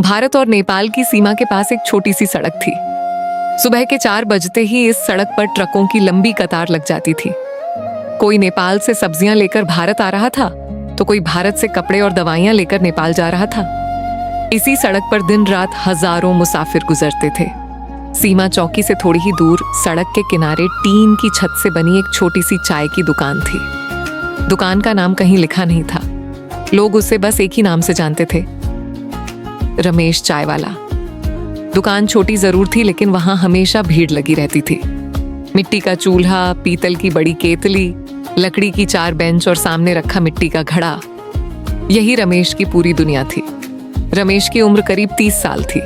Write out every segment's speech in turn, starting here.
भारत और नेपाल की सीमा के पास एक छोटी सी सड़क थी। सुबह के 4 बजते ही इस सड़क पर ट्रकों की लंबी कतार लग जाती थी। कोई नेपाल से सब्जियां लेकर भारत आ रहा था तो कोई भारत से कपड़े और दवाइयां लेकर नेपाल जा रहा था। इसी सड़क पर दिन रात हजारों मुसाफिर गुजरते थे। सीमा चौकी से थोड़ी ही दूर सड़क के किनारे टीन की छत से बनी एक छोटी सी चाय की दुकान थी। दुकान का नाम कहीं लिखा नहीं था, लोग उसे बस एक ही नाम से जानते थे, रमेश चाय वाला। दुकान छोटी जरूर थी लेकिन वहां हमेशा भीड़ लगी रहती थी। मिट्टी का चूल्हा, पीतल की बड़ी केतली, लकड़ी की 4 बेंच और सामने रखा मिट्टी का घड़ा, यही रमेश की पूरी दुनिया थी। रमेश की उम्र करीब 30 साल थी।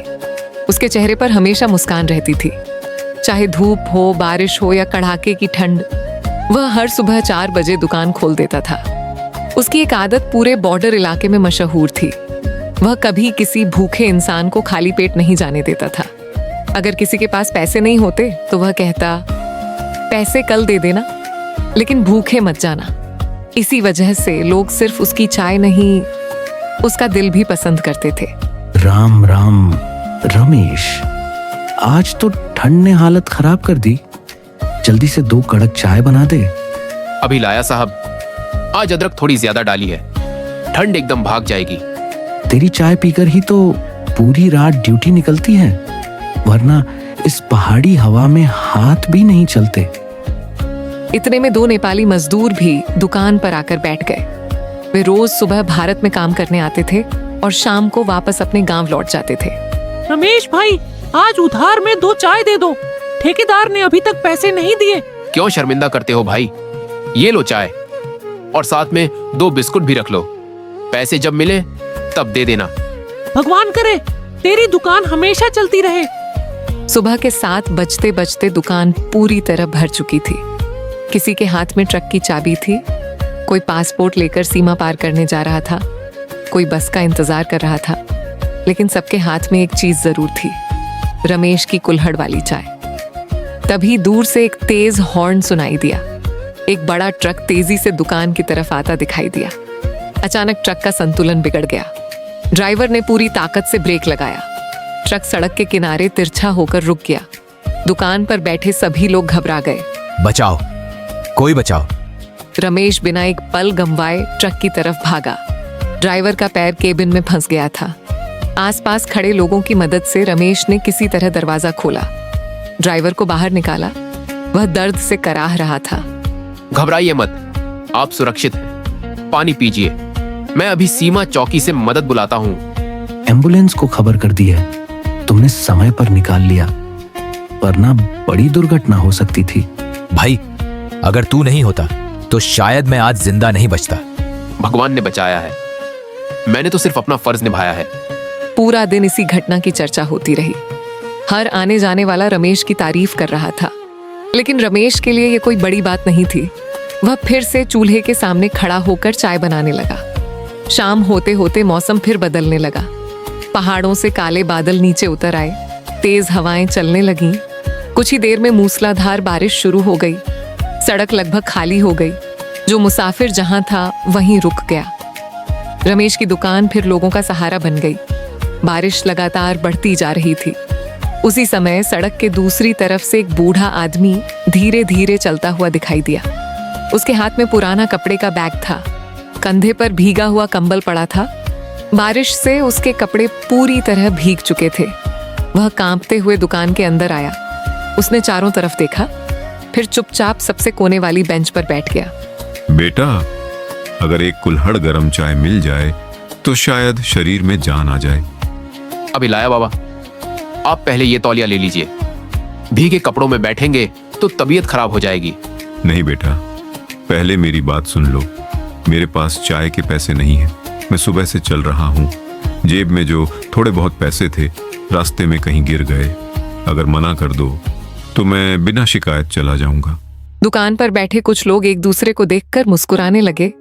उसके चेहरे पर हमेशा मुस्कान रहती थी, चाहे धूप हो, बारिश हो या कड़ाके की ठंड। वह हर सुबह 4 बजे दुकान खोल देता था। उसकी एक आदत पूरे बॉर्डर इलाके में मशहूर थी। वह कभी किसी भूखे इंसान को खाली पेट नहीं जाने देता था। अगर किसी के पास पैसे नहीं होते तो वह कहता, पैसे कल दे देना, लेकिन भूखे मत जाना। इसी वजह से लोग सिर्फ उसकी चाय नहीं, उसका दिल भी पसंद करते थे। राम राम रमेश, आज तो ठंड ने हालत खराब कर दी। जल्दी से 2 कड़क चाय बना दे। अभी लाया साहब, आज अदरक थोड़ी ज्यादा डाली है, ठंड एकदम भाग जाएगी। तेरी चाय पीकर ही तो पूरी रात ड्यूटी निकलती है, वरना इस पहाड़ी हवा में हाथ भी नहीं चलते। इतने में 2 नेपाली मजदूर भी दुकान पर आकर बैठ गए। वे रोज सुबह भारत में काम करने आते थे और शाम को वापस अपने गांव लौट जाते थे। रमेश भाई, आज उधार में 2 चाय दे दो, ठेकेदार ने अभी तक पैसे नहीं दिए। क्यों शर्मिंदा करते हो भाई, ये लो चाय और साथ में 2 बिस्कुट भी रख लो। पैसे जब मिले तब दे देना। भगवान करे तेरी दुकान हमेशा चलती रहे। सुबह के 7 बजते बजते दुकान पूरी तरह भर चुकी थी। किसी के हाथ में ट्रक की चाबी थी, कोई पासपोर्ट लेकर सीमा पार करने जा रहा था, कोई बस का इंतजार कर रहा था, लेकिन सबके हाथ में एक चीज जरूर थी, रमेश की कुल्हड़ वाली चाय। तभी दूर से एक तेज हॉर्न सुनाई दिया। एक बड़ा ट्रक तेजी से दुकान की तरफ आता दिखाई दिया। अचानक ट्रक का संतुलन बिगड़ गया। ड्राइवर ने पूरी ताकत से ब्रेक लगाया। ट्रक सड़क के किनारे तिरछा होकर रुक गया। दुकान पर बैठे सभी लोग घबरा गए। बचाओ, कोई बचाओ। रमेश बिना एक पल गंवाए ट्रक की तरफ भागा। ड्राइवर का पैर केबिन में फंस गया था। आसपास खड़े लोगों की मदद से रमेश ने किसी तरह दरवाजा खोला, ड्राइवर को बाहर निकाला। वह दर्द से कराह रहा था। घबराइए मत, आप सुरक्षित हैं। पानी पीजिए, मैं अभी सीमा चौकी से मदद बुलाता हूँ। एम्बुलेंस को खबर कर दी है, तुमने समय पर निकाल लिया, वरना बड़ी दुर्घटना हो सकती थी। भाई, अगर तू नहीं होता तो शायद मैं आज जिंदा नहीं बचता। भगवान ने बचाया है, मैंने तो सिर्फ अपना फर्ज निभाया है। पूरा दिन इसी घटना की चर्चा होती रही। हर आने जाने वाला रमेश की तारीफ कर रहा था, लेकिन रमेश के लिए ये कोई बड़ी बात नहीं थी। वह फिर से चूल्हे के सामने खड़ा होकर चाय बनाने लगा। शाम होते होते मौसम फिर बदलने लगा। पहाड़ों से काले बादल नीचे उतर आए, तेज हवाएं चलने लगीं। कुछ ही देर में मूसलाधार बारिश शुरू हो गई। सड़क लगभग खाली हो गई। जो मुसाफिर जहां था वहीं रुक गया। रमेश की दुकान फिर लोगों का सहारा बन गई। बारिश लगातार बढ़ती जा रही थी। उसी समय सड़क के दूसरी तरफ से एक बूढ़ा आदमी धीरे धीरे चलता हुआ दिखाई दिया। उसके हाथ में पुराना कपड़े का बैग था, कंधे पर भीगा हुआ कंबल पड़ा था। बारिश से उसके कपड़े पूरी तरह भीग चुके थे। वह कांपते हुए दुकान के अंदर आया। उसने चारों तरफ देखा, फिर चुपचाप सबसे कोने वाली बेंच पर बैठ गया। बेटा, अगर एक कुल्हड़ गरम चाय मिल जाए तो शायद शरीर में जान आ जाए। अभी लाया बाबा, आप पहले ये तौलिया ले लीजिए। भीगे कपड़ों में बैठेंगे तो तबीयत खराब हो जाएगी। नहीं बेटा, पहले मेरी बात सुन लो। मेरे पास चाय के पैसे नहीं हैं। मैं सुबह से चल रहा हूँ। जेब में जो थोड़े बहुत पैसे थे रास्ते में कहीं गिर गए। अगर मना कर दो तो मैं बिना शिकायत चला जाऊंगा। दुकान पर बैठे कुछ लोग एक दूसरे को देखकर मुस्कुराने लगे।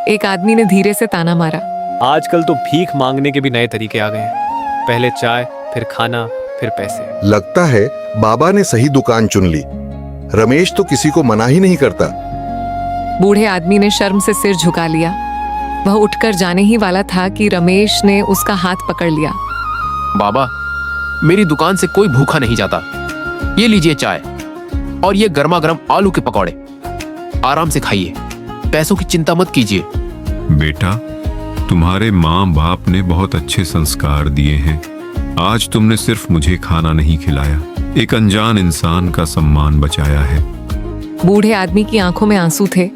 एक आदमी ने धीरे से ताना मारा, आजकल तो भीख मांगने के भी नए तरीके आ गए हैं। पहले चाय, फिर खाना, फिर पैसे। लगता है बाबा ने सही दुकान चुन ली। रमेश तो किसी को मना ही नहीं करता। बूढ़े आदमी ने शर्म से सिर झुका लिया। वह उठकर जाने ही वाला था कि रमेश ने उसका हाथ पकड़ लिया। बाबा, मेरी दुकान से कोई भूखा नहीं जाता। ये लीजिए चाय और ये गर्मा गर्म आलू के पकौड़े। आराम से खाइए, पैसों की चिंता मत कीजिए। बेटा, तुम्हारे माँ बाप ने बहुत अच्छे संस्कार दिए हैं। आज तुमने सिर्फ मुझे खाना नहीं खिलाया, एक अनजान इंसान का सम्मान बचाया है। बूढ़े आदमी की आंखों में आंसू थे।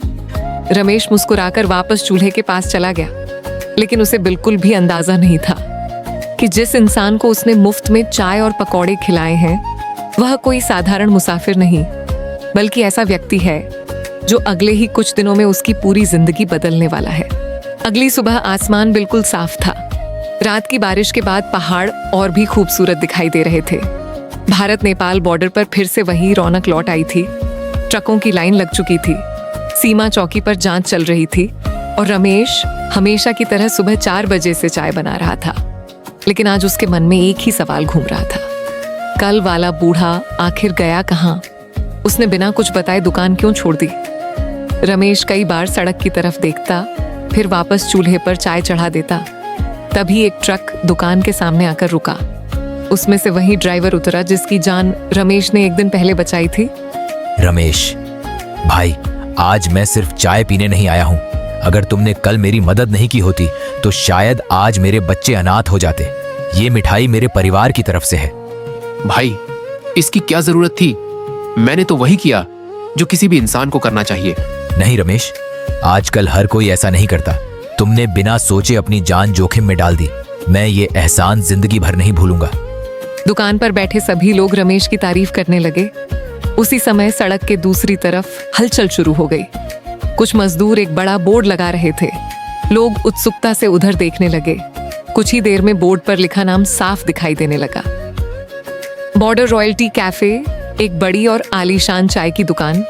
रमेश मुस्कुराकर वापस चूल्हे के पास चला गया, लेकिन उसे बिल्कुल भी अंदाजा नहीं था कि जिस इंसान को उसने मुफ्त में चाय और पकौड़े खिलाए हैं वह कोई साधारण मुसाफिर नहीं, बल्कि ऐसा व्यक्ति है जो अगले ही कुछ दिनों में उसकी पूरी जिंदगी बदलने वाला है। अगली सुबह आसमान बिल्कुल साफ था। रात की बारिश के बाद पहाड़ और भी खूबसूरत दिखाई दे रहे थे। भारत नेपाल बॉर्डर पर फिर से वही रौनक लौट आई थी। ट्रकों की लाइन लग चुकी थी। सीमा चौकी पर जांच चल रही थी और रमेश हमेशा की तरह सुबह 4 बजे से चाय बना रहा था। लेकिन आज उसके मन में एक ही सवाल घूम रहा था, कल वाला बूढ़ा आखिर गया कहाँ? उसने बिना कुछ बताए दुकान क्यों छोड़ दी? रमेश कई बार सड़क की तरफ देखता, फिर वापस चूल्हे पर चाय चढ़ा देता। तभी एक ट्रक दुकान के सामने आकर रुका। उसमें से वही ड्राइवर उतरा जिसकी जान रमेश ने एक दिन पहले बचाई थी। रमेश भाई, आज मैं सिर्फ चाय पीने नहीं आया हूँ। अगर तुमने कल मेरी मदद नहीं की होती तो शायद आज मेरे बच्चे अनाथ हो जाते। ये मिठाई मेरे परिवार की तरफ से है। भाई, इसकी क्या जरूरत थी? मैंने तो वही किया जो किसी भी इंसान को करना चाहिए। नहीं रमेश, आजकल हर कोई ऐसा नहीं करता। तुमने बिना सोचे अपनी जान जोखिम में डाल दी। मैं ये एहसान जिंदगी भर नहीं भूलूंगा। दुकान पर बैठे सभी लोग रमेश की तारीफ करने लगे। उसी समय सड़क के दूसरी तरफ हलचल शुरू हो गई। कुछ मजदूर एक बड़ा बोर्ड लगा रहे थे। लोग उत्सुकता से उधर देखने लगे। कुछ ही देर में बोर्ड पर लिखा नाम साफ दिखाई देने लगा। बॉर्डर रॉयल्टी कैफे, एक बड़ी और आलीशान चाय की दुकान,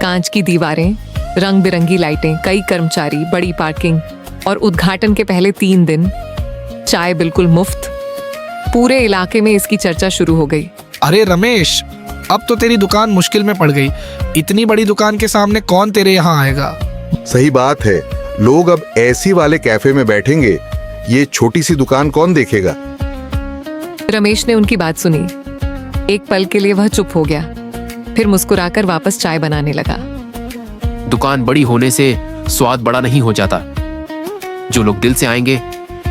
कांच की दीवारें, रंग बिरंगी लाइटें, कई कर्मचारी, बड़ी पार्किंग और उद्घाटन के पहले 3 दिन चाय बिल्कुल मुफ्त। पूरे इलाके में इसकी चर्चा शुरू हो गई। अरे रमेश, अब तो तेरी दुकान मुश्किल में पड़ गई। इतनी बड़ी दुकान के सामने कौन तेरे यहाँ आएगा? सही बात है, लोग अब एसी वाले कैफे में बैठेंगे, ये छोटी सी दुकान कौन देखेगा? रमेश ने उनकी बात सुनी। एक पल के लिए वह चुप हो गया, फिर मुस्कुराकर वापस चाय बनाने लगा। दुकान बड़ी होने से स्वाद बड़ा नहीं हो जाता। जो लोग दिल से आएंगे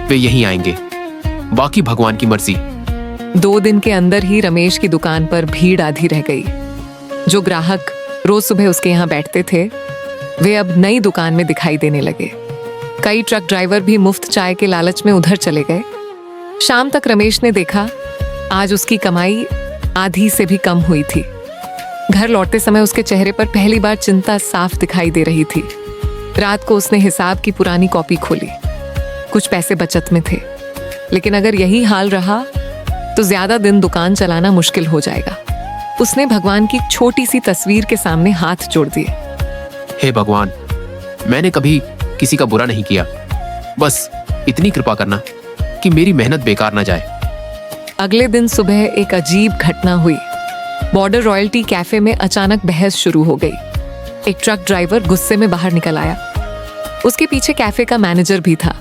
वे यहीं आएंगे, बाकी भगवान की मर्जी। 2 दिन के अंदर ही रमेश की दुकान पर भीड़ आधी रह गई। जो ग्राहक रोज सुबह उसके यहाँ बैठते थे वे अब नई दुकान में दिखाई देने लगे। कई ट्रक ड्राइवर भी मुफ्त चाय के लालच में उधर चले गए। शाम तक रमेश ने देखा आज उसकी कमाई आधी से भी कम हुई थी। घर लौटते समय उसके चेहरे पर पहली बार चिंता साफ दिखाई दे रही थी। रात को उसने हिसाब की पुरानी कॉपी खोली। कुछ पैसे बचत में थे, लेकिन अगर यही हाल रहा तो ज्यादा दिन दुकान चलाना मुश्किल हो जाएगा। उसने भगवान की छोटी सी तस्वीर के सामने हाथ जोड़ दिए। हे भगवान, मैंने कभी किसी का बुरा नहीं किया, बस इतनी कृपा करना कि मेरी मेहनत बेकार ना जाए। अगले दिन सुबह एक अजीब घटना हुई। बॉर्डर रॉयल्टी कैफे में अचानक बहस शुरू हो गई। एक ट्रक ड्राइवर गुस्से में बाहर निकल आया। उसके पीछे कैफे का मैनेजर भी था।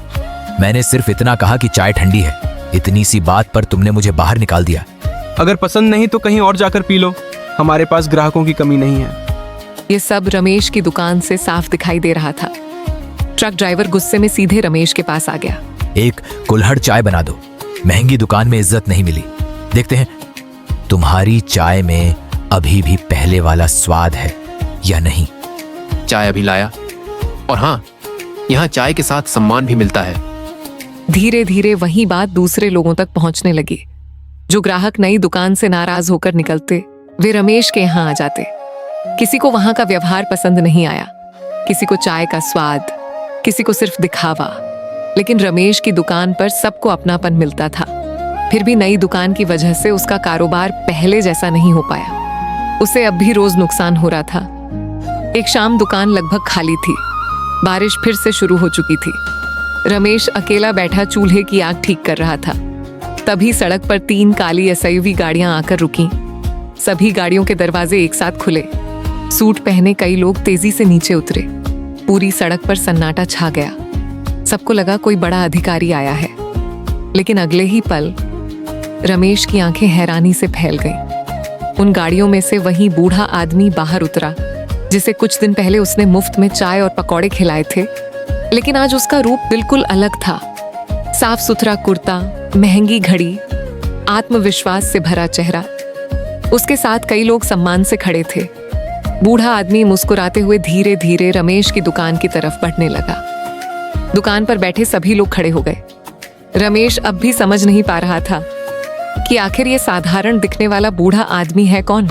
मैंने सिर्फ इतना कहा कि चाय ठंडी है। इतनी सी बात पर तुमने मुझे बाहर निकाल दिया। अगर पसंद नहीं तो कहीं और जाकर पी लो, हमारे पास ग्राहकों की कमी नहीं है। ये सब रमेश की दुकान से साफ दिखाई दे रहा था। ट्रक ड्राइवर गुस्से में सीधे रमेश के पास आ गया। एक कुल्हड़ चाय बना दो। महंगी दुकान में इज्जत नहीं मिली। देखते हैं तुम्हारी चाय में अभी भी पहले वाला स्वाद है या नहीं। चाय अभी लाया, और हाँ, यहाँ चाय के साथ सम्मान भी मिलता है। धीरे धीरे वही बात दूसरे लोगों तक पहुंचने लगी। जो ग्राहक नई दुकान से नाराज होकर निकलते वे रमेश के यहाँ आ जाते। किसी को वहां का व्यवहार पसंद नहीं आया, किसी को चाय का स्वाद, किसी को सिर्फ दिखावा। लेकिन रमेश की दुकान पर सबको अपनापन मिलता था। फिर भी नई दुकान की वजह से उसका कारोबार पहले जैसा नहीं हो पाया। उसे अब भी रोज नुकसान हो रहा था। एक शाम दुकान लगभग खाली थी। बारिश फिर से शुरू हो चुकी थी। रमेश अकेला बैठा चूल्हे की आग ठीक कर रहा था। तभी सड़क पर 3 काली एसयूवी गाड़ियां आकर रुकीं। सभी गाड़ियों के दरवाजे एक साथ खुले। सूट पहने कई लोग तेजी से नीचे उतरे। पूरी सड़क पर सन्नाटा छा गया। सबको लगा कोई बड़ा अधिकारी आया है। लेकिन अगले ही पल रमेश की आंखें हैरानी से फैल गईं। उन गाड़ियों में से वही बूढ़ा आदमी बाहर उतरा जिसे कुछ दिन पहले उसने मुफ्त में चाय और पकौड़े खिलाए थे, लेकिन आज उसका रूप बिल्कुल अलग था। साफ सुथरा कुर्ता, महंगी घड़ी, आत्मविश्वास से भरा चेहरा। उसके साथ कई लोग सम्मान से खड़े थे। बूढ़ा आदमी मुस्कुराते हुए धीरे धीरे रमेश की दुकान की तरफ बढ़ने लगा। दुकान पर बैठे सभी लोग खड़े हो गए। रमेश अब भी समझ नहीं पा रहा था कि आखिर ये साधारण दिखने वाला बूढ़ा आदमी है कौन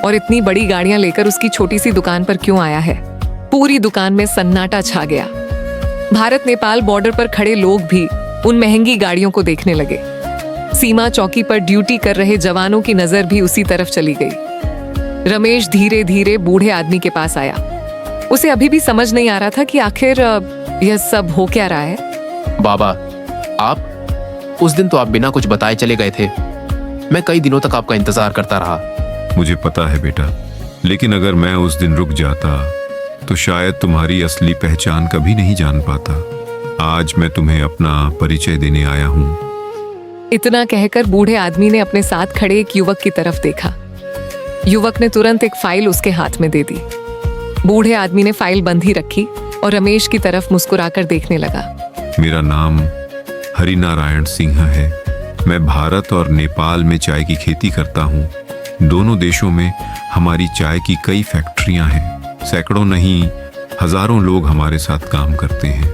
और इतनी बड़ी गाड़ियां लेकर उसकी छोटी सी दुकान पर क्यों आया है। पूरी दुकान में सन्नाटा छा गया। भारत नेपाल बॉर्डर पर खड़े लोग भी उन महंगी गाड़ियों को देखने लगे। सीमा चौकी पर ड्यूटी कर रहे जवानों की नजर भी उसी तरफ चली गई। रमेश धीरे धीरे बूढ़े आदमी के पास आया। उसे अभी भी समझ नहीं आ रहा था कि आखिर यह सब हो क्या रहा है। बाबा, आप उस दिन तो आप बिना कुछ बताए चले गए थे। मैं कई दिनों तक आपका इंतजार करता रहा। मुझे पता है बेटा, लेकिन अगर मैं उस दिन रुक जाता तो शायद तुम्हारी असली पहचान कभी नहीं जान पाता। आज मैं तुम्हें अपना परिचय देने आया हूँ। इतना कहकर बूढ़े आदमी ने अपने साथ खड़े एक युवक की तरफ देखा। युवक ने तुरंत एक फाइल उसके हाथ में दे दी। बूढ़े आदमी ने फाइल बंद ही रखी और रमेश की तरफ मुस्कुराकर देखने लगा। मेरा नाम हरिनारायण सिंह है। मैं भारत और नेपाल में चाय की खेती करता हूँ। दोनों देशों में हमारी चाय की कई फैक्ट्रियां हैं। सैकड़ों नहीं, हजारों लोग हमारे साथ काम करते हैं।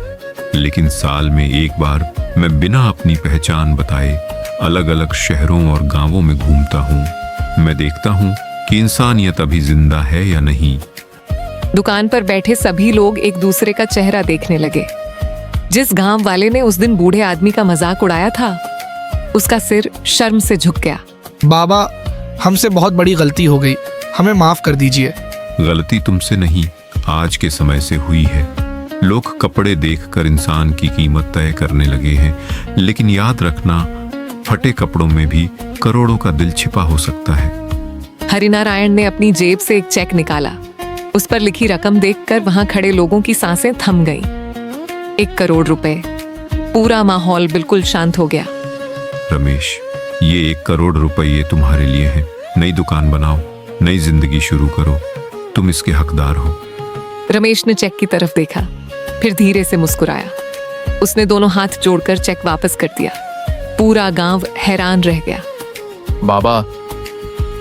लेकिन साल में एक बार मैं बिना अपनी पहचान बताए अलग अलग शहरों और गांवों में घूमता हूँ। मैं देखता हूँ कि इंसानियत अभी जिंदा है या नहीं। दुकान पर बैठे सभी लोग एक दूसरे का चेहरा देखने लगे। जिस गांव वाले ने उस दिन बूढ़े आदमी का मजाक उड़ाया था, उसका सिर शर्म से झुक गया। बाबा, हमसे बहुत बड़ी गलती हो गई, हमें माफ कर दीजिए। गलती तुमसे नहीं, आज के समय से हुई है। लोग कपड़े देखकर इंसान की कीमत तय करने लगे हैं, लेकिन याद रखना, फटे कपड़ों में भी करोड़ों का दिल छिपा हो सकता है। हरिनारायण ने अपनी जेब से एक चेक निकाला। उस पर लिखी रकम देखकर वहां खड़े लोगों की सांसें थम गईं। 1 करोड़ रुपए। पूरा माहौल बिल्कुल शांत हो गया। रमेश, ये 1 करोड़ रुपये तुम्हारे लिए हैं। नई दुकान बनाओ, नई जिंदगी शुरू करो। तुम इसके हकदार हो। रमेश ने चेक की तरफ देखा, फिर धीरे से मुस्कुराया। उसने दोनों हाथ जोड़कर चेक वापस कर दिया। पूरा गांव हैरान रह गया। बाबा,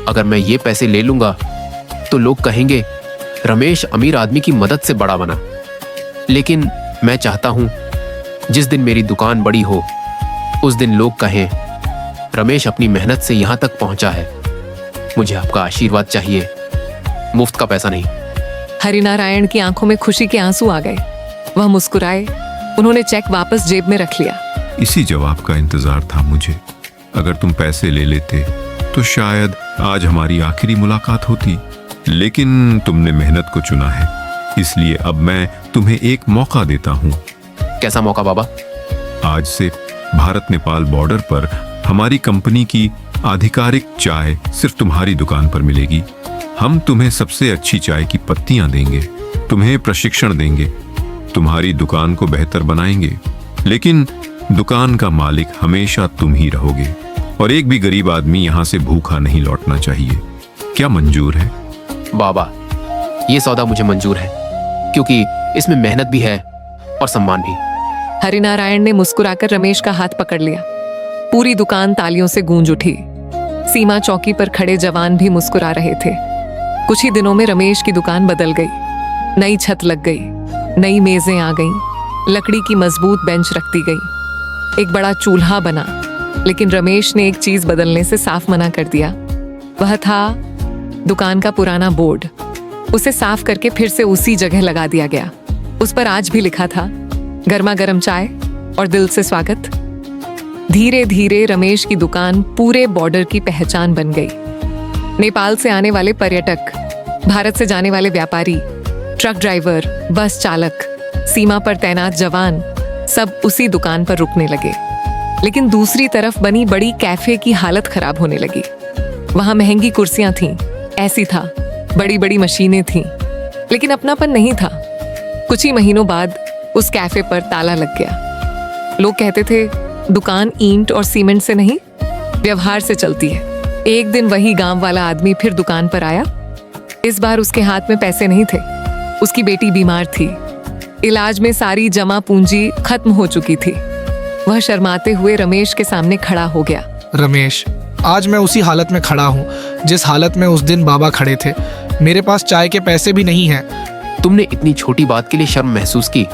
अगर मैं ये पैसे ले लूंगा तो लोग कहेंगे रमेश अमीर आदमी की मदद से बड़ा बना। लेकिन मैं चाहता हूं जिस दिन मेरी दुकान बड़ी हो, उस दिन लोग कहें रमेश अपनी मेहनत से यहां तक पहुंचा है। मुझे आपका आशीर्वाद चाहिए, मुफ्त का पैसा नहीं। हरिनारायण की आंखों में खुशी के आंसू आ गए। वह मुस्कुराए। उन्होंने चेक वापस जेब में रख लिया। इसी जवाब का इंतजार था मुझे। अगर तुम पैसे ले लेते तो शायद आज हमारी आखिरी मुलाकात होती, लेकिन तुमने मेहनत को चुना है। इसलिए अब मैं तुम्हें एक मौका देता हूँ। कैसा मौका बाबा? आज से भारत नेपाल बॉर्डर पर हमारी कंपनी की आधिकारिक चाय सिर्फ तुम्हारी दुकान पर मिलेगी। हम तुम्हें सबसे अच्छी चाय की पत्तियां देंगे, तुम्हें प्रशिक्षण देंगे, तुम्हारी दुकान को बेहतर बनाएंगे। लेकिन दुकान का मालिक हमेशा तुम ही रहोगे और एक भी गरीब आदमी यहां से भूखा नहीं लौटना चाहिए। क्या मंजूर है? बाबा, ये सौदा मुझे मंजूर है, क्योंकि इसमें मेहनत भी है और सम्मान भी। हरिनारायण ने मुस्कुराकर रमेश का हाथ पकड़ लिया। पूरी दुकान तालियों से गूंज उठी। सीमा चौकी पर खड़े जवान भी मुस्कुरा रहे थे। कुछ ही दिनों में रमेश की दुकान बदल गई। नई छत लग गई, नई मेजें आ गईं, लकड़ी की मजबूत बेंच रख दी गई, एक बड़ा चूल्हा बना। लेकिन रमेश ने एक चीज बदलने से साफ मना कर दिया। वह था दुकान का पुराना बोर्ड। उसे साफ करके फिर से उसी जगह लगा दिया गया। उस पर आज भी लिखा था, गर्मा गर्म चाय और दिल से स्वागत। धीरे धीरे रमेश की दुकान पूरे बॉर्डर की पहचान बन गई। नेपाल से आने वाले पर्यटक, भारत से जाने वाले व्यापारी, ट्रक ड्राइवर, बस चालक, सीमा पर तैनात जवान, सब उसी दुकान पर रुकने लगे। लेकिन दूसरी तरफ बनी बड़ी कैफे की हालत खराब होने लगी। वहां महंगी कुर्सियां थीं, ऐसी था, बड़ी बड़ी मशीनें थीं, लेकिन अपनापन नहीं था। कुछ ही महीनों बाद उस कैफे पर ताला लग गया। लोग कहते थे दुकान ईंट और सीमेंट से नहीं, व्यवहार से चलती है। एक दिन वही गांव वाला आदमी फिर दुकान पर आया। इस बार उसके हाथ में पैसे नहीं थे। उसकी बेटी बीमार थी। इलाज में सारी जमा पूंजी खत्म हो चुकी थी। वह शर्माते हुए रमेश के सामने खड़ा हो गया। रमेश, आज मैं उसी हालत में खड़ा हूँ जिस हालत में उस दिन बाबा खड़े थे। मेरे पास चाय के पैसे भी नहीं हैं। तुमने इतनी छोटी बात के लिए शर्म महसूस की?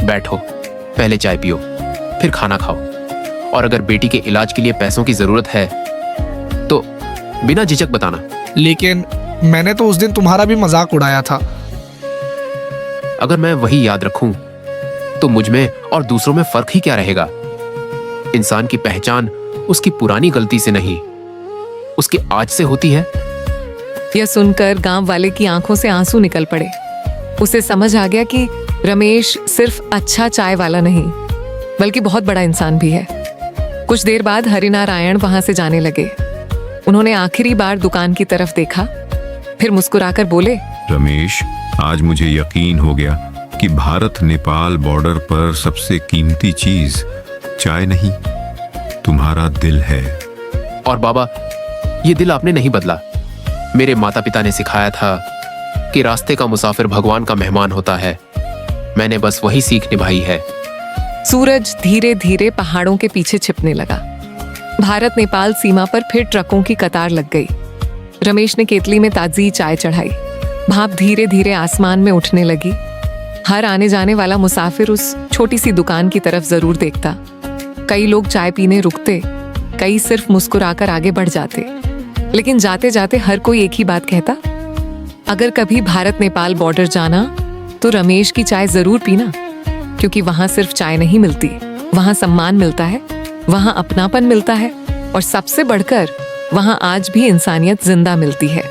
बैठो, पहले चाय पियो, फिर खाना खाओ। और अगर बेटी के इलाज के लिए पैसों की जरूरत है तो बिना झिझक बताना। लेकिन मैंने तो उस दिन तुम्हारा भी मजाक उड़ाया था। अगर मैं वही याद रखूं तो मुझ में और दूसरों में फर्क ही क्या रहेगा? इंसान की पहचान उसकी पुरानी गलती से नहीं, उसके आज से होती है। यह सुनकर गांव वाले की आंखों से आंसू निकल पड़े। उसे समझ आ गया कि रमेश सिर्फ अच्छा चाय वाला नहीं बल्कि बहुत बड़ा इंसान भी है। कुछ देर बाद हरिनारायण वहां से जाने लगे। उन्होंने आखिरी बार दुकान की तरफ देखा, फिर मुस्कुराकर बोले, रमेश, आज मुझे यकीन हो गया कि भारत नेपाल बॉर्डर पर सबसे कीमती चीज चाय नहीं, तुम्हारा दिल है। और बाबा, ये दिल आपने नहीं बदला। मेरे माता पिता ने सिखाया था कि रास्ते का मुसाफिर भगवान का मेहमान होता है। मैंने बस वही सीख निभाई है। सूरज धीरे धीरे पहाड़ों के पीछे छिपने लगा। भारत नेपाल सीमा पर फिर ट्रकों की कतार लग गई। रमेश ने केतली में ताजी चाय चढ़ाई। भाप धीरे धीरे आसमान में उठने लगी। हर आने जाने वाला मुसाफिर उस छोटी सी दुकान की तरफ जरूर देखता। कई लोग चाय पीने रुकते, कई सिर्फ मुस्कुराकर आगे बढ़ जाते, लेकिन जाते जाते हर कोई एक ही बात कहता, अगर कभी भारत नेपाल बॉर्डर जाना तो रमेश की चाय जरूर पीना, क्योंकि वहां सिर्फ चाय नहीं मिलती, वहां सम्मान मिलता है, वहां अपनापन मिलता है और सबसे बढ़कर वहां आज भी इंसानियत जिंदा मिलती है।